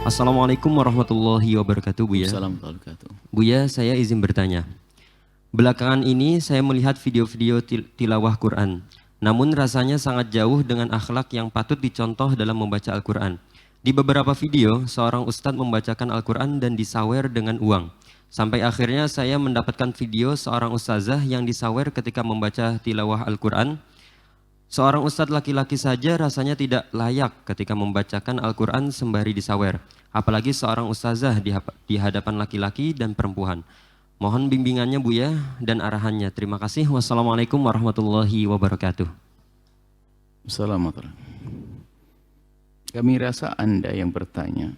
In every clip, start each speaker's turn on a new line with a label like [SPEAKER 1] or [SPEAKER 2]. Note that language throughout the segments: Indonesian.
[SPEAKER 1] Assalamualaikum warahmatullahi wabarakatuh, Buya.
[SPEAKER 2] Assalamualaikum warahmatullahi wabarakatuh.
[SPEAKER 1] Buya, saya izin bertanya. Belakangan ini saya melihat video-video tilawah Quran. Namun rasanya sangat jauh dengan akhlak yang patut dicontoh dalam membaca Al-Quran. Di beberapa video, seorang ustadz membacakan Al-Quran dan disawer dengan uang. Sampai akhirnya saya mendapatkan video seorang ustazah yang disawer ketika membaca tilawah Al-Quran. Seorang ustadz laki-laki saja rasanya tidak layak ketika membacakan Al-Quran sembari disawer. Apalagi seorang ustazah di hadapan laki-laki dan perempuan. Mohon bimbingannya Buya dan arahannya. Terima kasih. Wassalamualaikum warahmatullahi wabarakatuh.
[SPEAKER 2] Assalamualaikum. Kami rasa Anda yang bertanya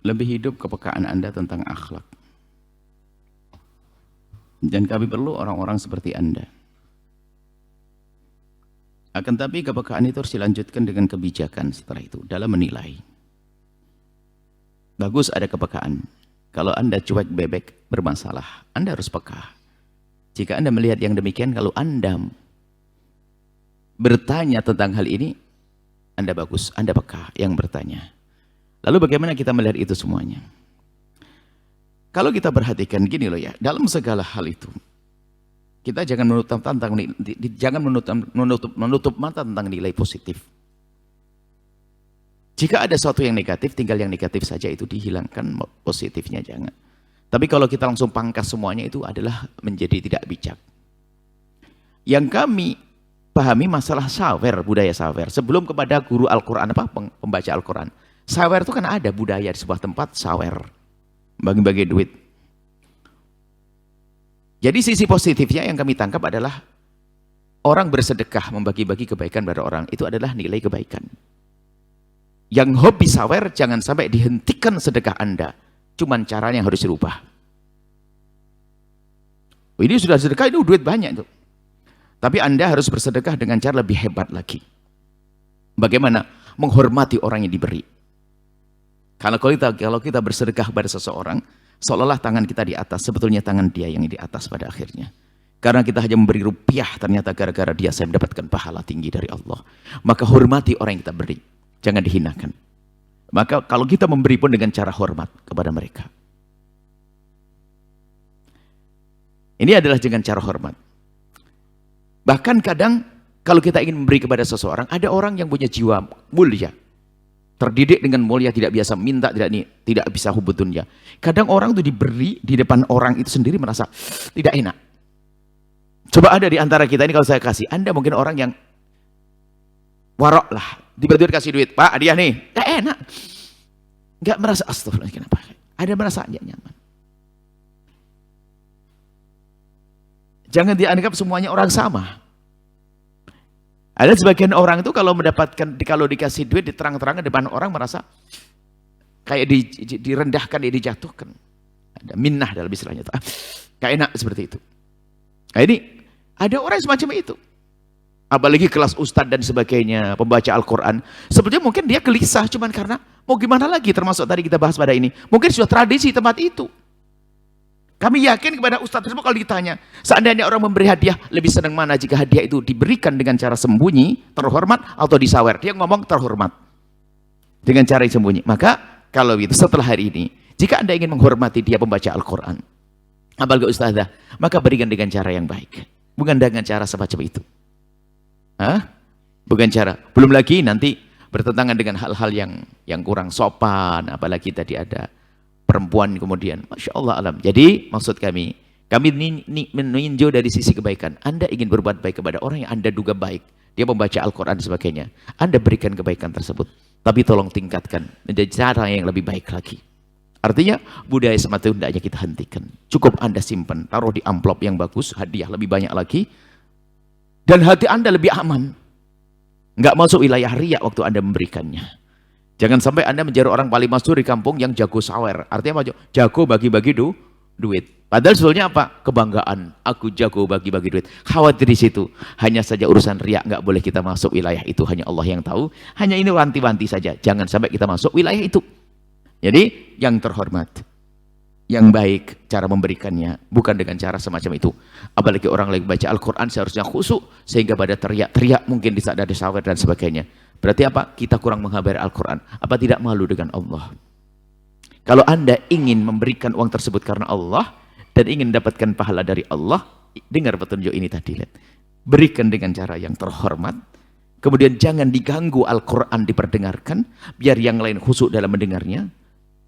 [SPEAKER 2] lebih hidup kepekaan Anda tentang akhlak. Dan kami perlu orang-orang seperti Anda. Akan tapi kepekaan itu harus dilanjutkan dengan kebijakan setelah itu dalam menilai. Bagus ada kepekaan. Kalau Anda cuek bebek bermasalah, Anda harus peka. Jika Anda melihat yang demikian, kalau Anda bertanya tentang hal ini, Anda bagus, Anda peka yang bertanya. Lalu bagaimana kita melihat itu semuanya? Kalau kita perhatikan gini loh ya, dalam segala hal itu, kita jangan menutup mata tentang nilai positif. Jika ada sesuatu yang negatif, tinggal yang negatif saja itu dihilangkan, positifnya jangan. Tapi kalau kita langsung pangkas semuanya itu adalah menjadi tidak bijak. Yang kami pahami masalah sawer, budaya sawer. Sebelum kepada guru Al-Quran, pembaca Al-Quran. Sawer itu kan ada budaya di sebuah tempat, sawer. Bagi-bagi duit. Jadi sisi positifnya yang kami tangkap adalah orang bersedekah, membagi-bagi kebaikan pada orang. Itu adalah nilai kebaikan. Yang hobi sawer, jangan sampai dihentikan sedekah Anda. Cuman caranya yang harus dirubah. Ini sudah sedekah, itu duit banyak. Tuh. Tapi Anda harus bersedekah dengan cara lebih hebat lagi. Bagaimana? Menghormati orang yang diberi. Kalau kita bersedekah pada seseorang, seolah-olah tangan kita di atas, sebetulnya tangan dia yang di atas pada akhirnya. Karena kita hanya memberi rupiah, ternyata gara-gara dia saya mendapatkan pahala tinggi dari Allah. Maka hormati orang yang kita beri. Jangan dihinakan. Maka kalau kita memberi pun dengan cara hormat kepada mereka. Ini adalah dengan cara hormat. Bahkan kadang kalau kita ingin memberi kepada seseorang, ada orang yang punya jiwa mulia. Terdidik dengan mulia, tidak biasa minta, tidak bisa hubungannya. Kadang orang itu diberi di depan orang itu sendiri merasa tidak enak. Coba ada di antara kita ini kalau saya kasih, Anda mungkin orang yang warok lah, tiba-tiba dikasih duit, Pak dia nih, gak enak. Gak merasa, astagfirullah, kenapa? Ada merasa aja nyaman. Jangan dianggap semuanya orang sama. Ada sebagian orang itu kalau dikasih duit diterang-terangkan depan orang merasa kayak direndahkan, dijatuhkan. Ada minnah dalam istilahnya. Gak enak seperti itu. Nah ini ada orang semacam itu. Apalagi kelas ustadz dan sebagainya, pembaca Al-Quran. Sebetulnya mungkin dia gelisah cuman karena mau gimana lagi, termasuk tadi kita bahas pada ini. Mungkin sudah tradisi tempat itu. Kami yakin kepada ustadz tersebut kalau ditanya, seandainya orang memberi hadiah, lebih senang mana jika hadiah itu diberikan dengan cara sembunyi, terhormat, atau disawer. Dia ngomong terhormat. Dengan cara yang sembunyi. Maka kalau itu setelah hari ini, jika Anda ingin menghormati dia pembaca Al-Quran, apalagi ustazah, maka berikan dengan cara yang baik. Bukan dengan cara semacam itu. Hah? Bukan cara. Belum lagi nanti bertentangan dengan hal-hal yang kurang sopan, apalagi tadi ada perempuan kemudian, Masya Allah alam. Jadi maksud kami meninjau dari sisi kebaikan. Anda ingin berbuat baik kepada orang yang Anda duga baik, dia membaca Al-Quran dan sebagainya, Anda berikan kebaikan tersebut, tapi tolong tingkatkan menjadi cara yang lebih baik lagi. Artinya budaya semacam itu hendaknya kita hentikan. Cukup Anda simpan, taruh di amplop yang bagus, hadiah lebih banyak lagi, dan hati Anda lebih aman. Nggak masuk wilayah riya waktu Anda memberikannya. Jangan sampai Anda menjadi orang paling masyhur di kampung yang jago sawer. Artinya apa? Jago bagi-bagi duit. Padahal sebetulnya apa? Kebanggaan. Aku jago bagi-bagi duit. Khawatir di situ. Hanya saja urusan riya, nggak boleh kita masuk wilayah itu. Hanya Allah yang tahu. Hanya ini wanti-wanti saja. Jangan sampai kita masuk wilayah itu. Jadi yang terhormat, yang baik cara memberikannya, bukan dengan cara semacam itu. Apalagi orang lagi baca Al-Quran seharusnya khusyuk, sehingga pada teriak-teriak mungkin di saat ada sawer dan sebagainya. Berarti apa? Kita kurang menghabari Al-Quran. Apa tidak malu dengan Allah? Kalau Anda ingin memberikan uang tersebut karena Allah dan ingin mendapatkan pahala dari Allah, dengar petunjuk ini tadi. Lihat. Berikan dengan cara yang terhormat. Kemudian jangan diganggu Al-Quran diperdengarkan, biar yang lain khusyuk dalam mendengarnya.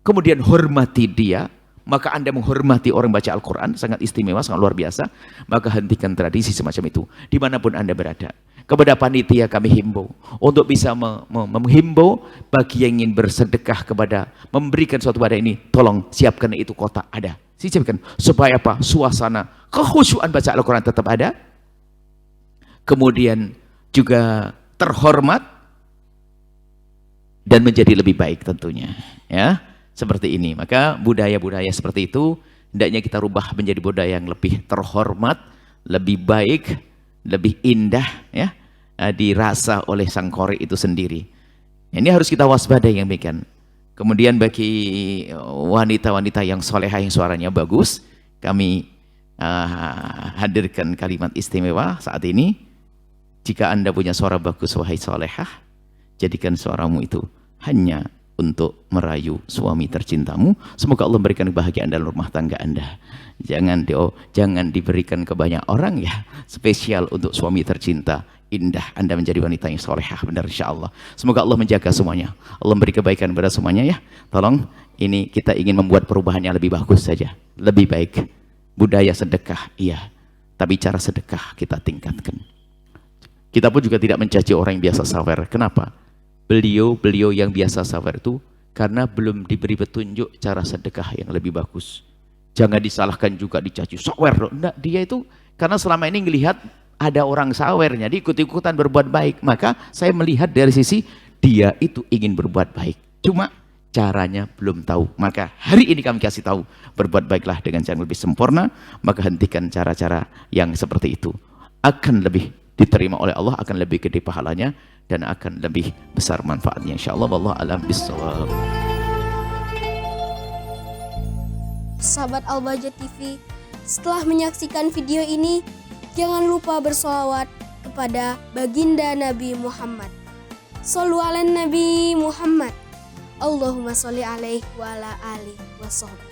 [SPEAKER 2] Kemudian hormati dia. Maka Anda menghormati orang baca Al-Quran, sangat istimewa, sangat luar biasa. Maka hentikan tradisi semacam itu, dimanapun Anda berada. Kepada panitia kami himbau, untuk bisa menghimbau bagi yang ingin bersedekah kepada, memberikan suatu wadah ini, tolong siapkan itu kotak, ada. Siapkan, supaya apa? Suasana kekhusyuan baca Al-Quran tetap ada. Kemudian juga terhormat, dan menjadi lebih baik tentunya. Ya. Seperti ini, maka budaya-budaya seperti itu hendaknya kita rubah menjadi budaya yang lebih terhormat, lebih baik, lebih indah, ya, dirasa oleh sang qori itu sendiri. Ini harus kita waspadai yang demikian. Kemudian bagi wanita-wanita yang solehah yang suaranya bagus, kami hadirkan kalimat istimewa saat ini. Jika Anda punya suara bagus, wahai solehah, jadikan suaramu itu hanya untuk merayu suami tercintamu. Semoga Allah memberikan kebahagiaan dalam rumah tangga Anda. Jangan diberikan ke banyak orang ya. Spesial untuk suami tercinta. Indah Anda menjadi wanita yang solehah benar insya Allah. Semoga Allah menjaga semuanya. Allah memberi kebaikan kepada semuanya ya. Tolong, ini kita ingin membuat perubahan yang lebih bagus saja. Lebih baik. Budaya sedekah, iya. Tapi cara sedekah kita tingkatkan. Kita pun juga tidak mencaci orang yang biasa sawer. Kenapa? Beliau yang biasa sabar itu karena belum diberi petunjuk cara sedekah yang lebih bagus. Jangan disalahkan juga dicaci sawer. Enggak, dia itu karena selama ini melihat ada orang sawernya, dia ikut-ikutan berbuat baik. Maka saya melihat dari sisi dia itu ingin berbuat baik. Cuma caranya belum tahu. Maka hari ini kami kasih tahu, berbuat baiklah dengan cara lebih sempurna. Maka hentikan cara-cara yang seperti itu. Akan lebih diterima oleh Allah, akan lebih gede pahalanya, dan akan lebih besar manfaatnya insyaallah. Wallahu a'lam bishawab.
[SPEAKER 3] Sahabat Al-Bahjah TV, setelah menyaksikan video ini, jangan lupa bersolawat kepada baginda Nabi Muhammad. Shollu ala Nabi Muhammad. Allahumma sholli alaihi wa ala alihi wa sahbihi.